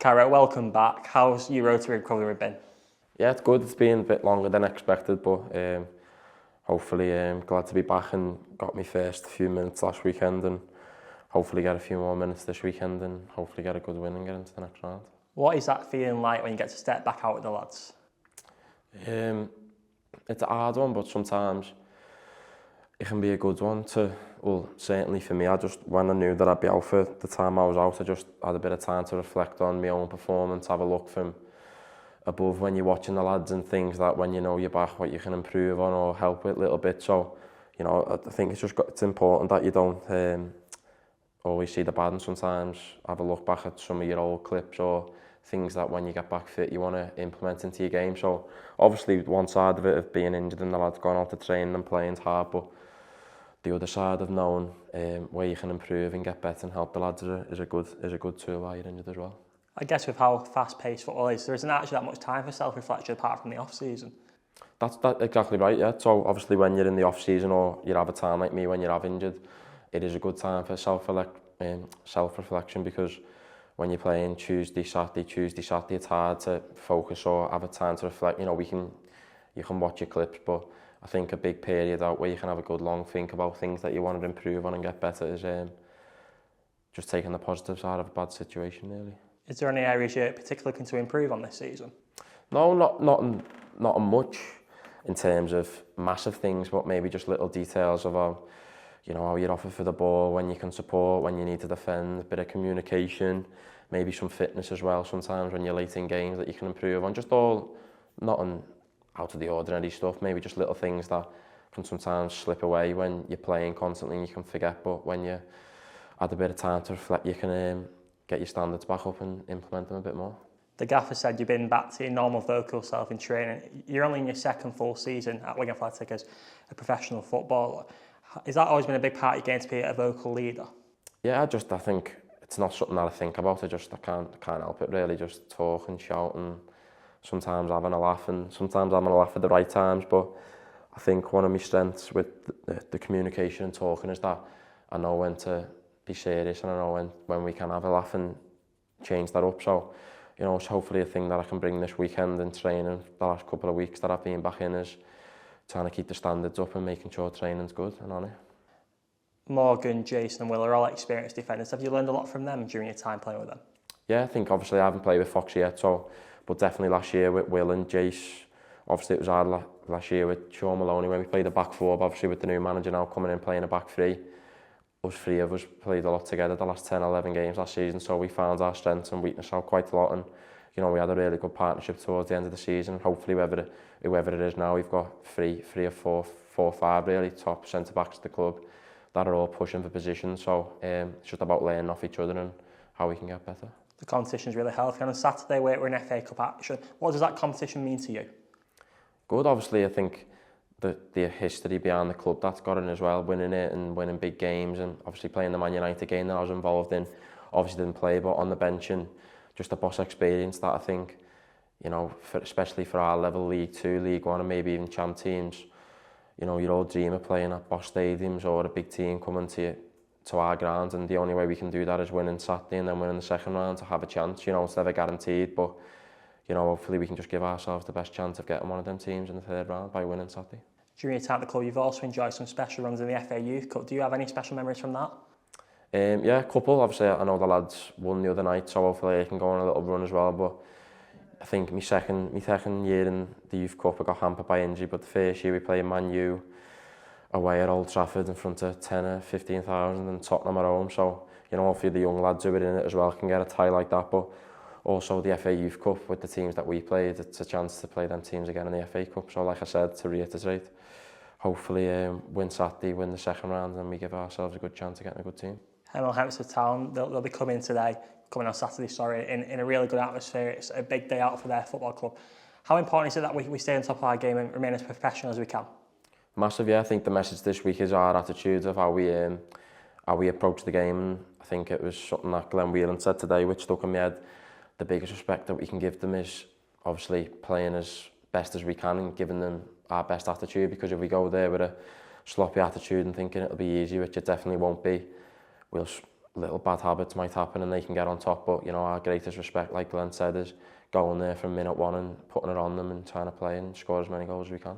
Carragher, welcome back. How's your road to recovery been? Yeah, it's good. It's been a bit longer than expected, but hopefully glad to be back and got my first few minutes last weekend and hopefully get a few more minutes this weekend and hopefully get a good win and get into the next round. What is that feeling like when you get to step back out with the lads? It's a hard one, but sometimes it can be a good one well, certainly for me, when I knew that I'd be out for the time I was out, I just had a bit of time to reflect on my own performance, have a look from above when you're watching the lads and things that when you know you're back, what you can improve on or help with a little bit. So, I think it's important that you don't always see the bad and sometimes have a look back at some of your old clips or things that when you get back fit you want to implement into your game. So obviously one side of it of being injured and the lads going out to train and playing is hard, but the other side of knowing where you can improve and get better and help the lads is a good tool while you're injured as well. I guess with how fast-paced football is, there isn't actually that much time for self-reflection apart from the off-season. That's exactly right, yeah. So obviously when you're in the off-season or you have a time like me when you're injured, it is a good time for self-reflection because when you're playing Tuesday, Saturday, it's hard to focus or have a time to reflect. You can watch your clips, but I think a big period out where you can have a good long think about things that you want to improve on and get better is just taking the positive side of a bad situation, really. Is there any areas you're particularly looking to improve on this season? No, not much in terms of massive things, but maybe just little details of how you're offered for the ball, when you can support, when you need to defend, a bit of communication, maybe some fitness as well sometimes when you're late in games that you can improve on. Just all not out of the ordinary stuff, maybe just little things that can sometimes slip away when you're playing constantly and you can forget, but when you had a bit of time to reflect, you can get your standards back up and implement them a bit more. The gaffer said you've been back to your normal vocal self in training. You're only in your second full season at Wigan Latics as a professional footballer. Has that always been a big part of your game to be a vocal leader? Yeah, I think it's not something that I think about. I can't help it really, just talk and shout and sometimes having a laugh and sometimes having a laugh at the right times. But I think one of my strengths with the communication and talking is that I know when to be serious and I know when we can have a laugh and change that up. So, it's hopefully a thing that I can bring this weekend in training. The last couple of weeks that I've been back in is trying to keep the standards up and making sure training's good and on it. Morgan, Jason and Will are all experienced defenders. Have you learned a lot from them during your time playing with them? Yeah, I think obviously I haven't played with Foxy yet, but definitely last year with Will and Jace. Obviously it was hard last year with Sean Maloney when we played a back four, but obviously with the new manager now coming in playing a back three. Us three of us played a lot together the last 10, 11 games last season, so we found our strengths and weakness out quite a lot, and we had a really good partnership towards the end of the season. Hopefully whoever it is now, we've got three or four, five really top centre-backs at the club that are all pushing for positions, so it's just about learning off each other and how we can get better. The competition's really healthy. On a Saturday we're in FA Cup action. What does that competition mean to you? Good, obviously I think the history behind the club that's got in as well, winning it and winning big games, and obviously playing the Man United game that I was involved in, obviously didn't play but on the bench, and just a boss experience that I think, especially for our level, League 2, League 1 and maybe even champ teams, you're all dream of playing at boss stadiums or a big team coming to our ground, and the only way we can do that is winning Saturday and then winning the second round to have a chance. It's never guaranteed, but hopefully we can just give ourselves the best chance of getting one of them teams in the third round by winning Saturday. During your time at the club, you've also enjoyed some special runs in the FA Youth Cup. Do you have any special memories from that? Yeah, a couple. Obviously, I know the lads won the other night, so hopefully I can go on a little run as well. But I think my second year in the Youth Cup, I got hampered by injury. But the first year we played Man U away at Old Trafford in front of 10 or 15,000 and Tottenham at home. So, hopefully the young lads who are in it as well can get a tie like that. But also the FA Youth Cup with the teams that we played, it's a chance to play them teams again in the FA Cup. So like I said, to reiterate, hopefully win Saturday, win the second round, and we give ourselves a good chance of getting a good team. Hemel Hempstead Town, they'll be coming on Saturday, in a really good atmosphere. It's a big day out for their football club. How important is it that we stay on top of our game and remain as professional as we can? Massive, yeah. I think the message this week is our attitude of how we approach the game. And I think it was something that Glenn Whelan said today, which stuck in my head. The biggest respect that we can give them is obviously playing as best as we can and giving them our best attitude, because if we go there with a sloppy attitude and thinking it'll be easy, which it definitely won't be, we'll little bad habits might happen and they can get on top, but you know, our greatest respect, like Glenn said, is going there from minute one and putting it on them and trying to play and score as many goals as we can.